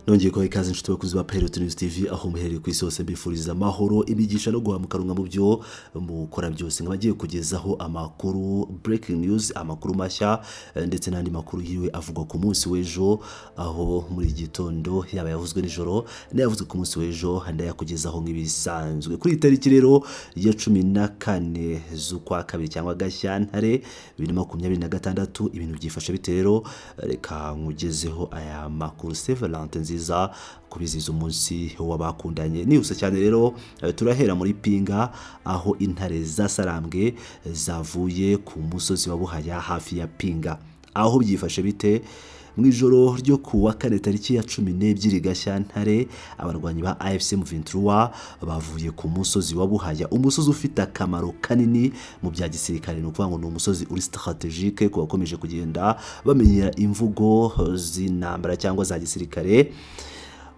Nongeye ko ikaze inshuti bakuzi ba Pilot News TV aho muherereye ku isi hose mbifuriza amahoro imigisha no guhamukarunga mu byo mukora byose ngabagiye kugezaho amakuru breaking news amakuru mashya ndetse n'andi makuru yiwe avugwa ku munsi w'ejo aho muri gitondo yaba yavuzwe nijoro n'ayavuzwe ku munsi w'ejo handa yakugezaho nk'ibisanzwe kuri tariki rero ya 14 z'ukwa kabiri cyangwa Gashyantare 2026 ibintu byifashe bite rero reka nkugezeho aya makuru Severante nziza kubiziza umunsi w'abakundanye nihuse cyane rero turahera muri Pinga aho intare zasarambwe zavuye ku musozi wa Buhaya hafi ya Pinga aho byifashe bite mwijoro ryo kuwa kane tariki ya 12 Gashyantare abarwanyi ba AFC M23 bavuye ku musozi wa Buhaya umusozi ufite akamaro kanini mu bya gisirikare no kuvuga ngo ni umusozi uri strategique ko bakomeje kugenda bamenyera imvugo z'intambara cyangwa za gisirikare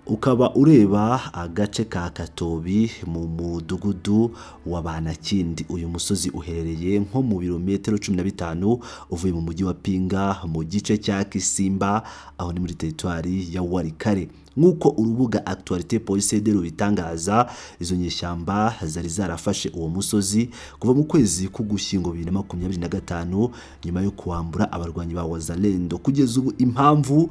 ukaba ureba agace ka Katobi mu mudugudu wa Banakindi uyu musozi uherereye nko mu birometero 15 uvuye mu mujyi wa Pinga mu gice cya Kisimba aho ni muri territoire ya Warikare nkuko urubuga Actualité Police de rubitangaza izo nyeshyamba zari zarafashe uwo musozi kuva mu kwezi k'Ugushyingo 2025 nyuma yo kuambura abarwanyi ba Wazalendo kugeza ubu impamvu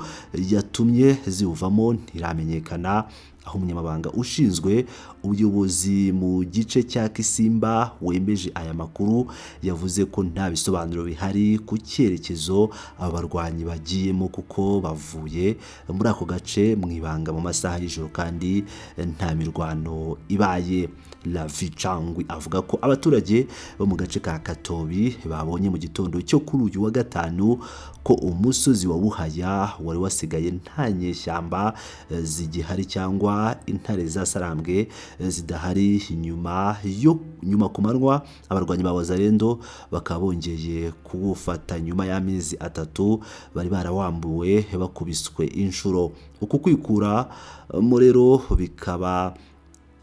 yatumye ziuvamo ntiramenyekana aho umunyamabanga ushinzwe ubuyobozi mu gice cya Kisimba wemeje aya makuru yavuze ko nta bisobanuro bihari ku cyerekezo abarwanyi bagiyemo kuko bavuye muri ako gace mwibanga mu masaha y'ijoro kandi nta mirwano ibaye. La Vicangwi avuga ko abaturage bo mu gace ka Katobi babonye mu gitondo cyo kuri uyu wa gatanu ko umusozi wa Buhaya wari wasigaye nta nyeshyamba zigihari cyangwa intare zasarambwe zidahari nyuma ku manwa abarwanyi ba Wazalendo bakabongeye kuwufata nyuma y'amezi 3 bari barawambuwe bakubiswe inshuro uku kwikura murero bikaba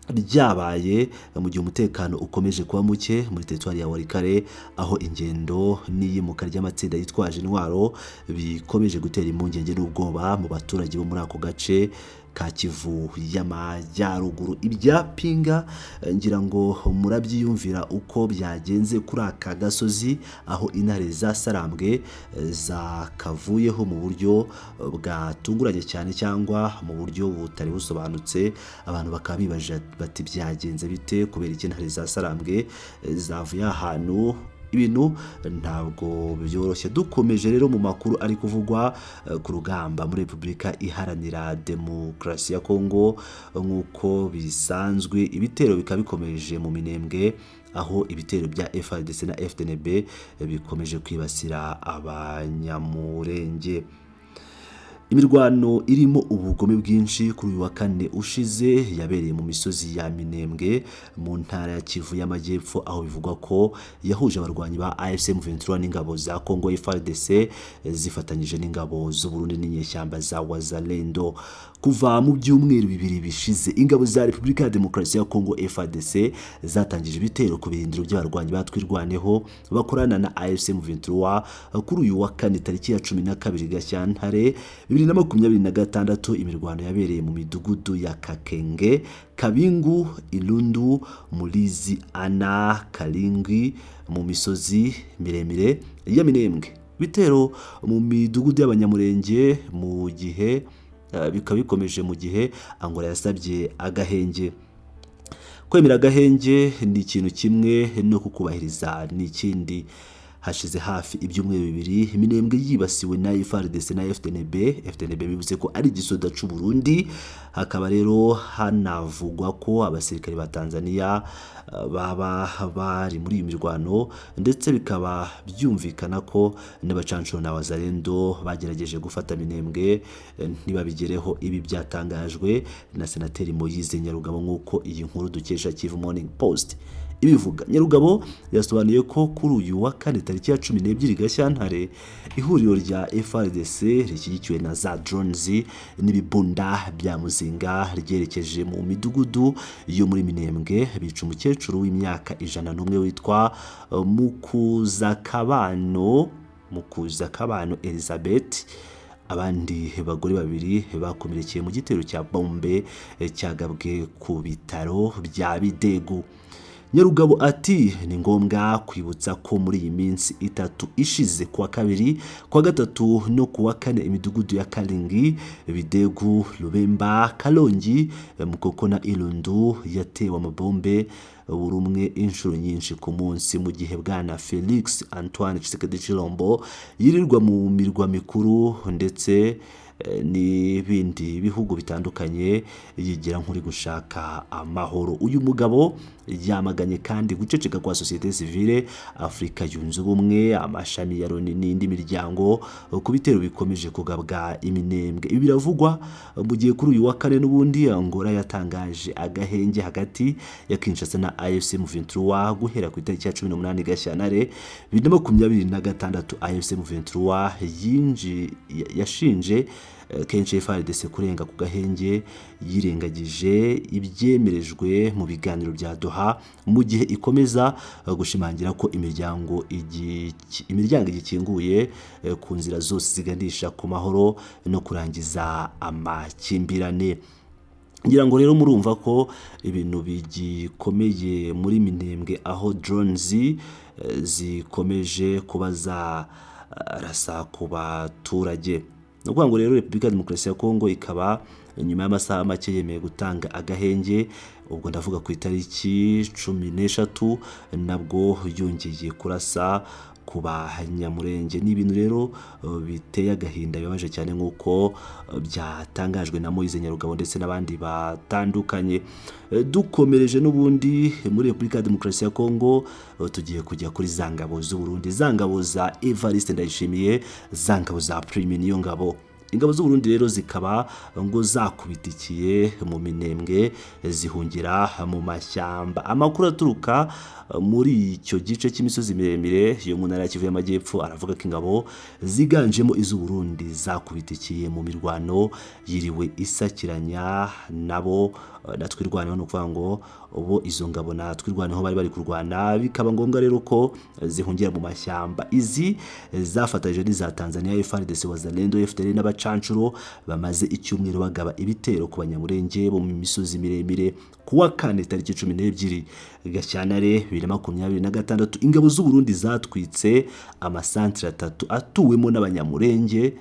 ryabaye mu gihe umutekano ukomeje kuba muke muri territoire ya Warikare aho ingendo n'iyimuka ry'amatsinda yitwaje intwaro bikomeje gutera impungenge n'ubwoba mu baturage bo muri ako gace ka Kivu y'Amajyaruguru ibya Pinga ngira ngo murabyiyumvira uko byagenze kuri aka gasozi aho intare zasarambwe zakavuyeho mu buryo bwatunguranye cyane cyangwa mu buryo butari busobanutse abantu bakabibaje bati byagenze bite kubera iki intare zasarambwe zavuye ahantu ibintu ntabwo byoroshye dukomeje rero mu makuru ari kuvugwa ku rugamba muri Republika Iharanira Demokarasi ya Kongo nkuko bisanzwe ibitero bikabikomeje mu Minembwe aho ibitero bya FARDC na FDNB bikomeje kwibasira abanyamurenge imirwano irimo ubugome bwinshi kuri uyu wa kane ushize yabereye mu misozi ya Minembwe mu ntara ya Kivu y'Amajyepfo aho bivugwa ko yahuje abarwanyi ba AFC M23 n'ingabo za Congo FARDC zifatanyije n'ingabo z'u Burundi n'inyeshyamba za Wazalendo kuva mu byumweru bibiri bishize ingabo za Republika ya Demokarasi ya Kongo FARDC zatangije ibitero ku birindiro by'abarwanyi batwirwaneho bakorana na AFC M23 kuri uyu wa kane tariki ya 12 Gashyantare 2026 imirwano yabereye mu midugudu ya Kakenge, Kabingu, Ilundu, Mulizi, Ana, Kalingi mu misozi miremire ya Minembwe. Bitero mu midugudu y'abanyamurenge mu gihe bikabikomeje mu gihe Angola yasabye agahenge. Kwemera agahenge ni ikintu kimwe no kukubahiriza n'ikindi. Hashize hafi ibyumweru bibiri Minembwe yibasiwe na FARDC na FDNB bivuze ko ari gisoda cy'u Burundi hakaba rero hanavugwa ko abasirikare ba Tanzania baba bari muri imirwano ndetse bikaba byumvikana ko n'abacancuro na Wazalendo bagerageje gufata Minembwe ntibabigereho ibi byatangajwe na senateri Moise Nyarugabo nkuko iyi nkuru dukesha Kivu Morning Post ibivuga. Nyarugabo yasobanuye ko kuri uyu wa kane tariki ya 12 Gashyantare ihuriro rya FARDC rishyigikiwe na za drones n'ibibunda bya muzinga ryerekeje mu midugudu yo muri Minembwe bica umukecuru w'imyaka 101 witwa Mukuzakabano Elizabeth abandi bagore babiri bakomerekeye mu gitero cya bombe cyagabwe ku bitaro bya Bidegu. Nyarugabo ati ni ngombwa kwibutsa ko muri iyi minsi itatu ishize kuwa kabiri, kuwa gatatu no kuwa kane imidugudu ya Kalingi, Bidegu, Lubemba, Kalongi, Mukoko na Ilundu yatewe amabombe buri umwe inshuro nyinshi ku munsi, mu gihe bwana Felix Antoine Tshisekedi Tshilombo yirirwa mu mirwa mikuru ndetse n'ibindi bihugu bitandukanye yigira nk'uri gushaka amahoro. Uyu mugabo yamaganye kandi guceceka kwa societe civile, Afrika yunze ubumwe, amashami ya Loni n'indi miryango ku bitero bikomeje kugabwa iminembwe. Ibi biravugwa mu gihe kuri uyu wa kane n'ubundi Angola yatangaje agahenge hagati ya Kinshasa na AFC M23 guhera ku itariki ya 18 Gashyantare 2026. AFC M23 yashinje kenshi FARDC kurenga ku gahenge, yirengagije ibyemerejwe mu biganiro bya Doha, mu gihe ikomeza gushimangira ko imiryango igikinguye ku nzira zose ziganisha ku mahoro no kurangiza amakimbirane. Ngira ngo rero murumva ko ibintu bigikomeye muri Minembwe, aho drones zikomeje kubaza rasa ku baturage. Nukuvuga ngo rero Repubulika ya Demokarasi ya Kongo ikaba nyuma y'amasaha make yemeye gutanga agahenge, ubwo ndavuga ku itariki 13 nabwo yongeye kurasa ku Banyamurenge. Ni ibintu rero biteye agahinda bibabaje cyane nk'uko byatangajwe na Moise Nyarugabo ndetse n'abandi batandukanye. Dukomereje n'ubundi muri Repubulika ya Demokarasi ya Kongo, tugiye kujya kuri zangabo z'u Burundi, zangabo za Evariste Ndayishimiye, zangabo za Prime Niyongabo. Ingabo z'u Burundi rero zikaba ngo zakubitikiye mu Minembwe zihungira mu mashyamba. Amakuru aturuka muri icyo gice cy'imisozi miremire yo mu ntara ya Kivu y'Amajyepfo aravuga ko ingabo ziganjemo iz'u Burundi zakubitikiye mu mirwano yiriwe isakiranya nabo natwirwaneho, no kuvuga ngo ubu izo ngabo natwirwaneho bari kurwana, bikaba ngombwa rero ko zihungira mu mashyamba. Izi zafatanyije n'iza Tanzania, FARDC, Wazalendo, FDL n'abacancuro bamaze icyumweru bagaba ibitero ku Banyamurenge bo mu misozi miremire. Kuwa kane tariki 12 Gashyantare 2026 ingabo z'u Burundi zatwitse amasantre 3 atuwemo n'Abanyamurenge,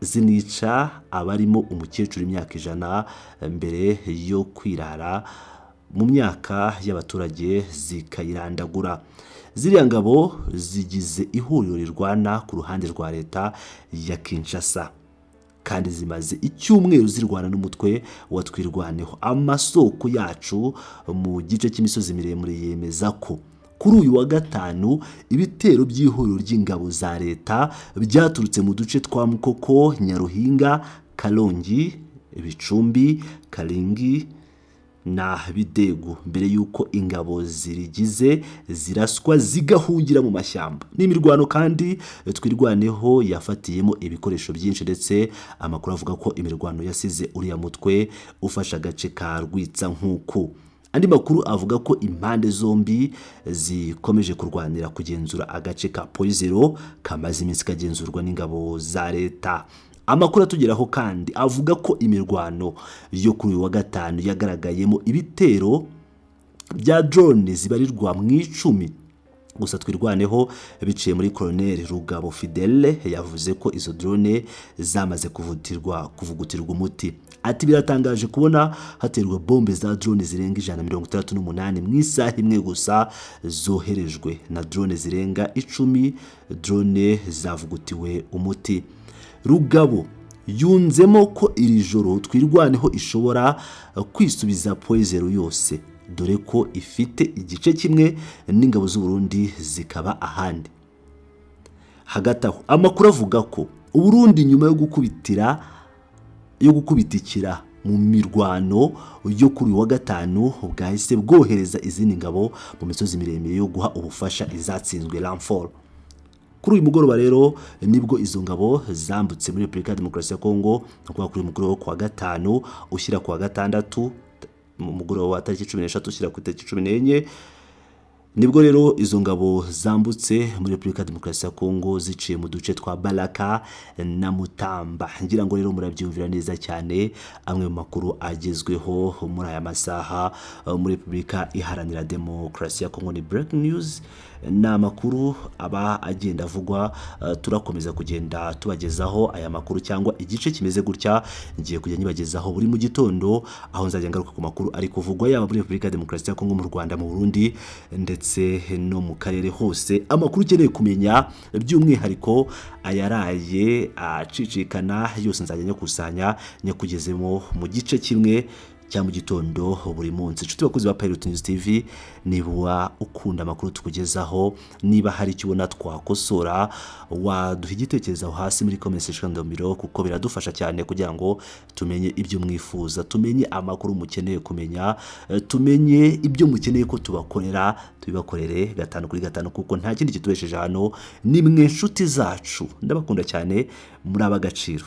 zinica abarimo umukecuru imyaka 100 mbere yo kwirara mu myaka y'abaturage zikayirandagura. Ziriya ngabo zigize ihuriro rirwana ku ruhande rwa leta ya Kinshasa kandi zimaze icyumweru zirwana n'umutwe wa Twirwaneho. Amasoko yacu mu gice cy'imisozi miremire yemeza ko kuri uyu wa gatanu ibitero by'ihuriro ry'ingabo za leta byaturutse mu duce twa Mukoko, Nyaruhinga, Kalongi, Bicumbi, Kalingi na Bidegu mbere yuko ingabo zirigize ziraswa zigahungira mu mashyamba. N'imirwano kandi Twirwaneho yafatiyemo ibikoresho byinshi, ndetse amakuru avuga ko imirwano yasize uriya mutwe ufasha agace ka Rwitsa nk'uko. Andi makuru avuga ko impande zombi zikomeje kurwanira kugenzura agace ka Poizero kamaze iminsi kagenzurwa n'ingabo za leta. Amakuru atugeraho kandi avuga ko imirwano yo kuri uyu wa gatanu yagaragayemo ibitero bya drone zibarirwa mu 10. Gusa Twirwaneho biciye muri Colonel Rugabo Fidele yavuze ko izo drone zamaze kuvugutirwa umuti. Ati biratangaje kubona haterwa bombe za drone zirenga 168 mu isaha imwe gusa zoherejwe na drone zirenga 10. Drone zavugutiwe umuti. Rugabo yunzemo ko iri joro Twirwaneho ishobora kwisubiza Poizero yose, dore ko ifite igice kimwe n'ingabo z'u Burundi zikaba ahandi. Hagati aho amakuru avuga ko u Burundi nyuma yo gukubitikira mu mirwano yo kuri wa gatanu bwahise bwohereza izindi ngabo mu misozi miremire yo guha ubufasha izatsinzwe Lanfort. Kuri uyu mugoroba rero nibwo izo ngabo zambutse muri Repubulika ya Demokarasi ya Kongo, kuva kuri mugoroba kwa gatanu ushyira kwa gatandatu, mu mugoroba wa tariki 13 ushyira ku tariki 14 nibwo rero izo ngabo zambutse muri Repubulika ya Demokarasi ya Kongo ziciye mu duce twa Baraka na Mutamba. Ngira ngo rero murabyumvira neza cyane amwe mu makuru agezweho muri aya masaha muri Repubulika Iharanira Demokarasi ya Kongo. Ni breaking news, ni amakuru aba agenda avugwa, turakomeza kugenda tubagezaho aya makuru cyangwa igice kimeze gutya ngiye kujya nyibagezaho buri mu gitondo, aho nzajya ngaruka ku makuru ari kuvugwa yaba muri Repubulika ya Demokarasi ya Kongo, mu Rwanda, mu Burundi ndetse no mu karere hose. Amakuru ukeneye kumenya by'umwihariko ayaraye acicikana yose nzajya nyakusanya nyakugezemo mu gice kimwe cya mu gitondo buri munsi. Inshuti bakuzi ba Pirate News TV, niba ukunda amakuru tukugezaho, niba hari icyo ubona twakosora, waduha igitekerezo hasi muri comment section ndomiro, kuko biradufasha cyane kugira ngo tumenye ibyo mwifuza, tumenye amakuru mukeneye kumenya, tumenye ibyo mukeneye ko tubakorera, tubibakorere 5 kuri 5, kuko nta kindi kitubesheje hano. Ni mwe nshuti zacu, ndabakunda cyane, muri abagaciro.